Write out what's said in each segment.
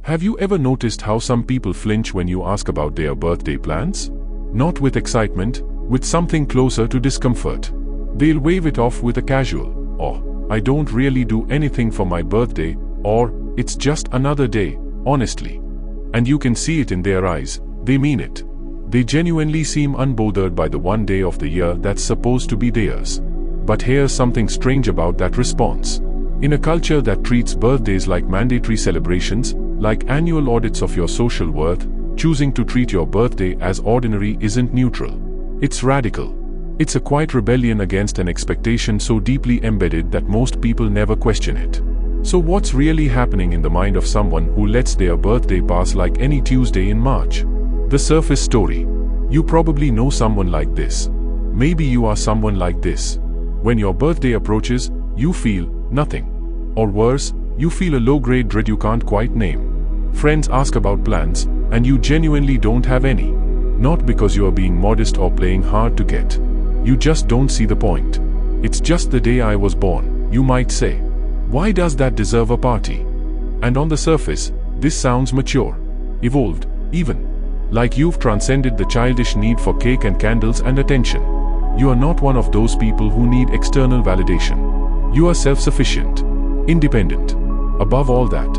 Have you ever noticed how some people flinch when you ask about their birthday plans? Not with excitement, with something closer to discomfort. They'll wave it off with a casual, "Oh, I don't really do anything for my birthday," or "It's just another day, honestly." And you can see it in their eyes, they mean it. They genuinely seem unbothered by the one day of the year that's supposed to be theirs. But here's something strange about that response. In a culture that treats birthdays like mandatory celebrations, like annual audits of your social worth, choosing to treat your birthday as ordinary isn't neutral. It's radical. It's a quiet rebellion against an expectation so deeply embedded that most people never question it. So what's really happening in the mind of someone who lets their birthday pass like any Tuesday in March? The surface story. You probably know someone like this. Maybe you are someone like this. When your birthday approaches, you feel nothing. Or worse, you feel a low-grade dread you can't quite name. Friends ask about plans, and you genuinely don't have any. Not because you are being modest or playing hard to get. You just don't see the point. "It's just the day I was born," you might say. "Why does that deserve a party?" And on the surface, this sounds mature, evolved, even. Like you've transcended the childish need for cake and candles and attention. You are not one of those people who need external validation. You are self-sufficient, independent, above all that.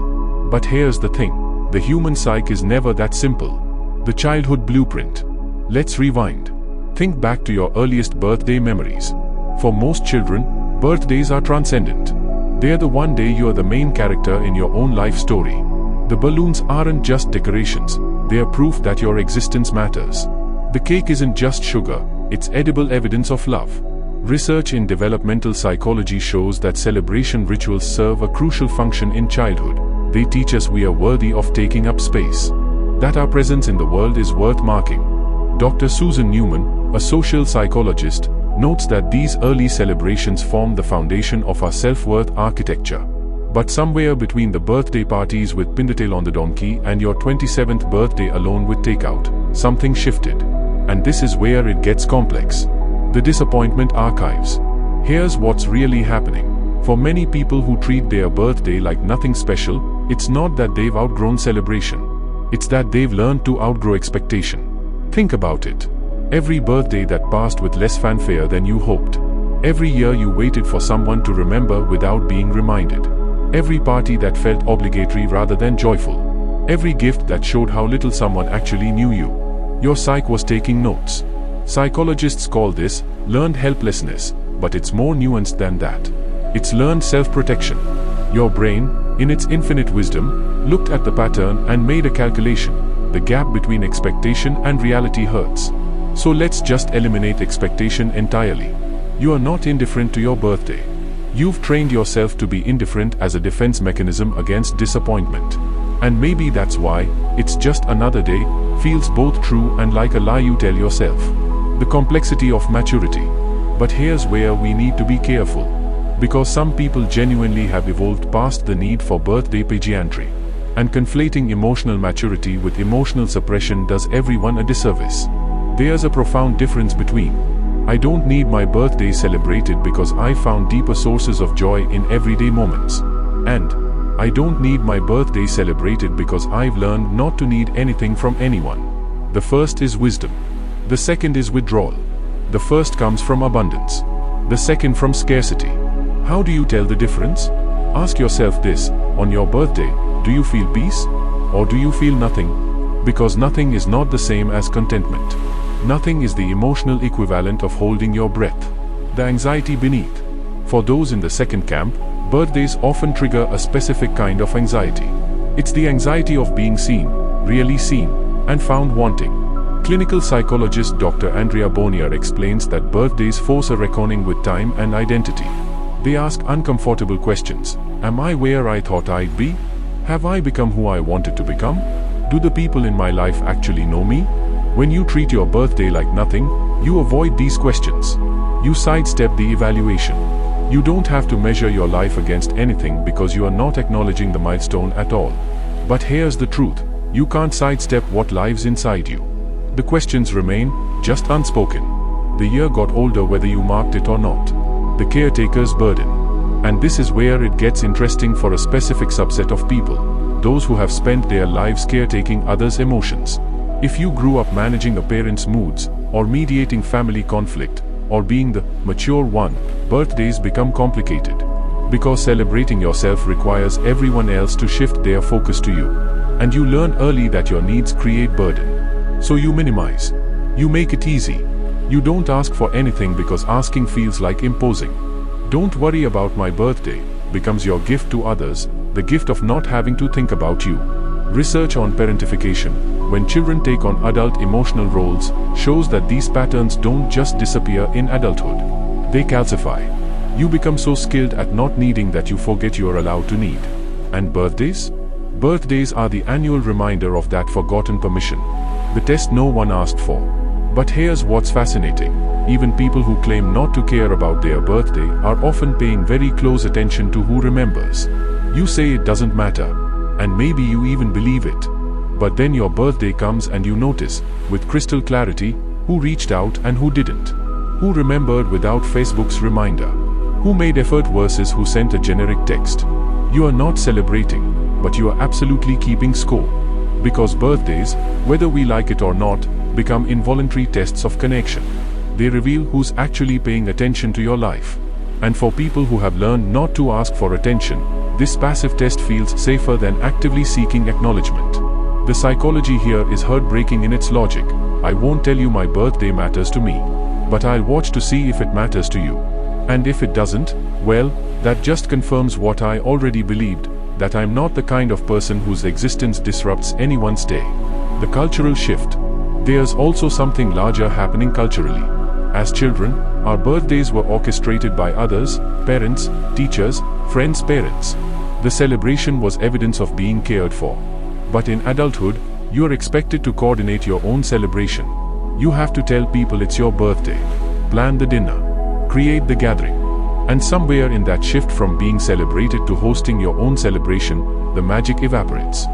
But here's the thing, the human psyche is never that simple. The childhood blueprint. Let's rewind. Think back to your earliest birthday memories. For most children, birthdays are transcendent. They're the one day you are the main character in your own life story. The balloons aren't just decorations, they are proof that your existence matters. The cake isn't just sugar, it's edible evidence of love. Research in developmental psychology shows that celebration rituals serve a crucial function in childhood. They teach us we are worthy of taking up space. That our presence in the world is worth marking. Dr. Susan Newman, a social psychologist, notes that these early celebrations form the foundation of our self-worth architecture. But somewhere between the birthday parties with Pintail on the donkey and your 27th birthday alone with takeout, something shifted. And this is where it gets complex. The disappointment archives. Here's what's really happening. For many people who treat their birthday like nothing special, it's not that they've outgrown celebration. It's that they've learned to outgrow expectation. Think about it. Every birthday that passed with less fanfare than you hoped. Every year you waited for someone to remember without being reminded. Every party that felt obligatory rather than joyful. Every gift that showed how little someone actually knew you. Your psyche was taking notes. Psychologists call this learned helplessness, but it's more nuanced than that. It's learned self-protection. Your brain, in its infinite wisdom, looked at the pattern and made a calculation. The gap between expectation and reality hurts. So let's just eliminate expectation entirely. You are not indifferent to your birthday. You've trained yourself to be indifferent as a defense mechanism against disappointment. And maybe that's why "it's just another day" feels both true and like a lie you tell yourself. The complexity of maturity. But here's where we need to be careful. Because some people genuinely have evolved past the need for birthday pageantry. And conflating emotional maturity with emotional suppression does everyone a disservice. There's a profound difference between "I don't need my birthday celebrated because I found deeper sources of joy in everyday moments" and "I don't need my birthday celebrated because I've learned not to need anything from anyone." The first is wisdom. The second is withdrawal. The first comes from abundance. The second from scarcity. How do you tell the difference? Ask yourself this: on your birthday, do you feel peace? Or do you feel nothing? Because nothing is not the same as contentment. Nothing is the emotional equivalent of holding your breath. The anxiety beneath. For those in the second camp, birthdays often trigger a specific kind of anxiety. It's the anxiety of being seen, really seen, and found wanting. Clinical psychologist Dr. Andrea Bonnier explains that birthdays force a reckoning with time and identity. They ask uncomfortable questions. Am I where I thought I'd be? Have I become who I wanted to become? Do the people in my life actually know me? When you treat your birthday like nothing, you avoid these questions. You sidestep the evaluation. You don't have to measure your life against anything because you are not acknowledging the milestone at all. But here's the truth. You can't sidestep what lives inside you. The questions remain, just unspoken. The year got older whether you marked it or not. The caretaker's burden. And this is where it gets interesting for a specific subset of people. those who have spent their lives caretaking others' emotions. If you grew up managing a parent's moods, or mediating family conflict, or being the mature one, birthdays become complicated. Because celebrating yourself requires everyone else to shift their focus to you. And you learn early that your needs create burden. So you minimize. You make it easy. You don't ask for anything because asking feels like imposing. "Don't worry about my birthday" becomes your gift to others, the gift of not having to think about you. Research on parentification, when children take on adult emotional roles, shows that these patterns don't just disappear in adulthood. They calcify. You become so skilled at not needing that you forget you are allowed to need. And birthdays? Birthdays are the annual reminder of that forgotten permission. The test no one asked for. But here's what's fascinating. Even people who claim not to care about their birthday are often paying very close attention to who remembers. You say it doesn't matter, and maybe you even believe it. But then your birthday comes and you notice, with crystal clarity, who reached out and who didn't. Who remembered without Facebook's reminder. Who made effort versus who sent a generic text. You are not celebrating, but you are absolutely keeping score. Because birthdays, whether we like it or not, become involuntary tests of connection. They reveal who's actually paying attention to your life. And for people who have learned not to ask for attention, this passive test feels safer than actively seeking acknowledgement. The psychology here is heartbreaking in its logic. I won't tell you my birthday matters to me, but I'll watch to see if it matters to you. And if it doesn't, well, that just confirms what I already believed, that I'm not the kind of person whose existence disrupts anyone's day. The cultural shift. There's also something larger happening culturally. As children, our birthdays were orchestrated by others, parents, teachers, friends' parents. The celebration was evidence of being cared for. But in adulthood, you're expected to coordinate your own celebration. You have to tell people it's your birthday, plan the dinner, create the gathering. And somewhere in that shift from being celebrated to hosting your own celebration, the magic evaporates.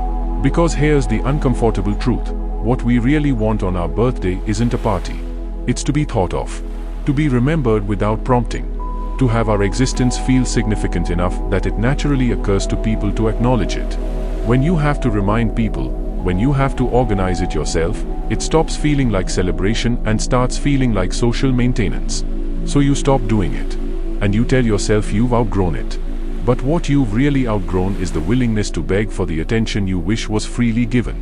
Because here's the uncomfortable truth. What we really want on our birthday isn't a party. It's to be thought of. To be remembered without prompting. To have our existence feel significant enough that it naturally occurs to people to acknowledge it. When you have to remind people, when you have to organize it yourself, it stops feeling like celebration and starts feeling like social maintenance. So you stop doing it. And you tell yourself you've outgrown it. But what you've really outgrown is the willingness to beg for the attention you wish was freely given.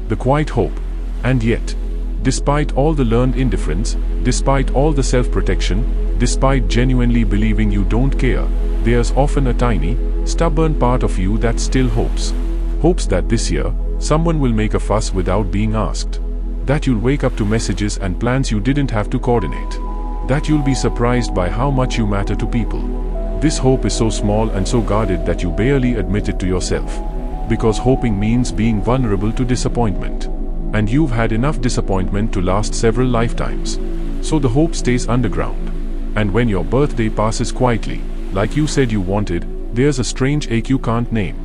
The quiet hope. And yet, despite all the learned indifference, despite all the self-protection, despite genuinely believing you don't care, there's often a tiny, stubborn part of you that still hopes. Hopes that this year, someone will make a fuss without being asked. That you'll wake up to messages and plans you didn't have to coordinate. That you'll be surprised by how much you matter to people. This hope is so small and so guarded that you barely admit it to yourself. Because hoping means being vulnerable to disappointment. And you've had enough disappointment to last several lifetimes. So the hope stays underground. And when your birthday passes quietly, like you said you wanted, there's a strange ache you can't name.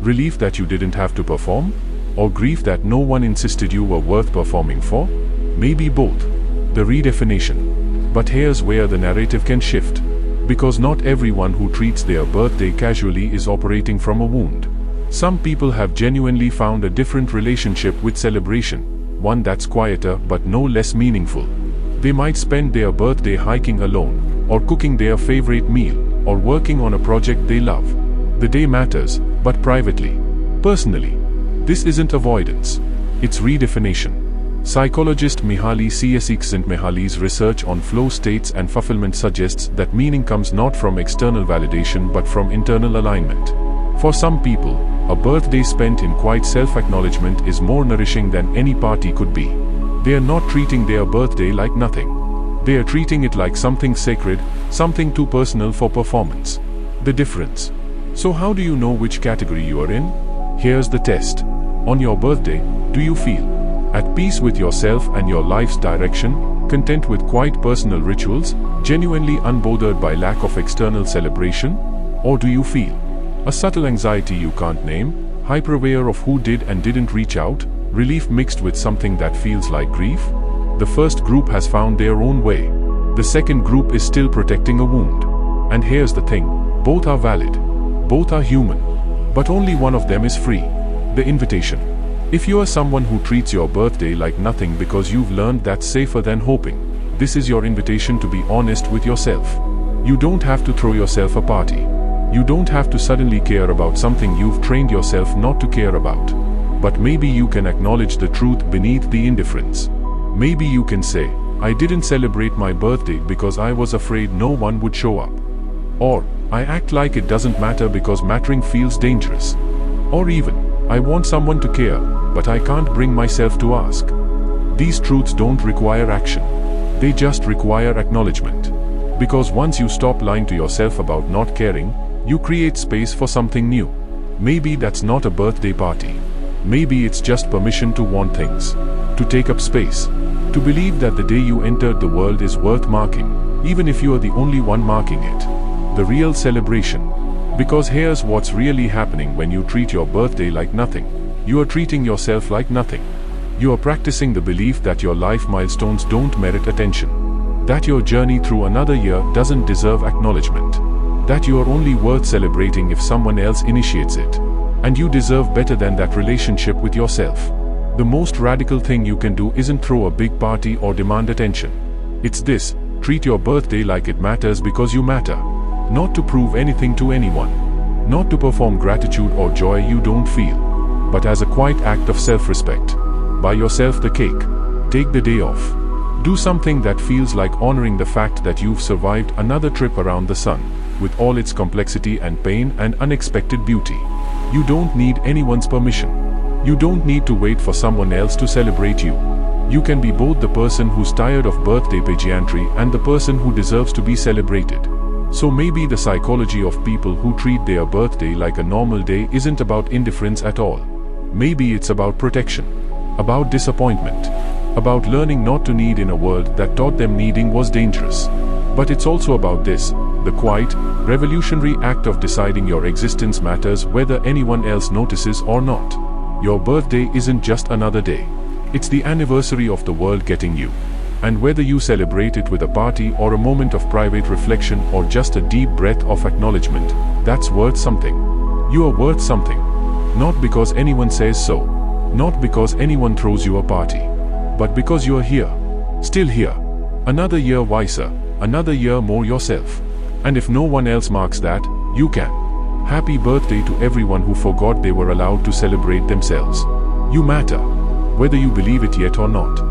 Relief that you didn't have to perform? Or grief that no one insisted you were worth performing for? Maybe both. The redefinition. But here's where the narrative can shift. Because not everyone who treats their birthday casually is operating from a wound. Some people have genuinely found a different relationship with celebration, one that's quieter but no less meaningful. They might spend their birthday hiking alone, or cooking their favorite meal, or working on a project they love. The day matters, but privately, personally. This isn't avoidance. It's redefinition. Psychologist Mihaly Csikszentmihalyi's research on flow states and fulfillment suggests that meaning comes not from external validation but from internal alignment. For some people, a birthday spent in quiet self-acknowledgement is more nourishing than any party could be. They are not treating their birthday like nothing. They are treating it like something sacred, something too personal for performance. The difference. So how do you know which category you are in? Here's the test. On your birthday, do you feel at peace with yourself and your life's direction, content with quiet personal rituals, genuinely unbothered by lack of external celebration? Or do you feel a subtle anxiety you can't name, hyper-aware of who did and didn't reach out, relief mixed with something that feels like grief? The first group has found their own way. The second group is still protecting a wound. And here's the thing, both are valid. Both are human. But only one of them is free. The invitation. If you are someone who treats your birthday like nothing because you've learned that's safer than hoping, this is your invitation to be honest with yourself. You don't have to throw yourself a party. You don't have to suddenly care about something you've trained yourself not to care about. But maybe you can acknowledge the truth beneath the indifference. Maybe you can say, I didn't celebrate my birthday because I was afraid no one would show up. Or, I act like it doesn't matter because mattering feels dangerous. Or even, I want someone to care, but I can't bring myself to ask. These truths don't require action. They just require acknowledgement. Because once you stop lying to yourself about not caring, you create space for something new. Maybe that's not a birthday party. Maybe it's just permission to want things, to take up space, to believe that the day you entered the world is worth marking, even if you are the only one marking it. The real celebration. Because here's what's really happening when you treat your birthday like nothing. You are treating yourself like nothing. You are practicing the belief that your life milestones don't merit attention. That your journey through another year doesn't deserve acknowledgement. That you are only worth celebrating if someone else initiates it. And you deserve better than that relationship with yourself. The most radical thing you can do isn't throw a big party or demand attention. It's this: treat your birthday like it matters because you matter. Not to prove anything to anyone. Not to perform gratitude or joy you don't feel. But as a quiet act of self-respect. Buy yourself the cake. Take the day off. Do something that feels like honoring the fact that you've survived another trip around the sun, with all its complexity and pain and unexpected beauty. You don't need anyone's permission. You don't need to wait for someone else to celebrate you. You can be both the person who's tired of birthday pageantry and the person who deserves to be celebrated. So maybe the psychology of people who treat their birthday like a normal day isn't about indifference at all. Maybe it's about protection, about disappointment, about learning not to need in a world that taught them needing was dangerous. But it's also about this, the quiet, revolutionary act of deciding your existence matters whether anyone else notices or not. Your birthday isn't just another day. It's the anniversary of the world getting you. And whether you celebrate it with a party or a moment of private reflection or just a deep breath of acknowledgement, that's worth something. You are worth something. Not because anyone says so. Not because anyone throws you a party. But because you are here. Still here. Another year wiser. Another year more yourself. And if no one else marks that, you can. Happy birthday to everyone who forgot they were allowed to celebrate themselves. You matter. Whether you believe it yet or not.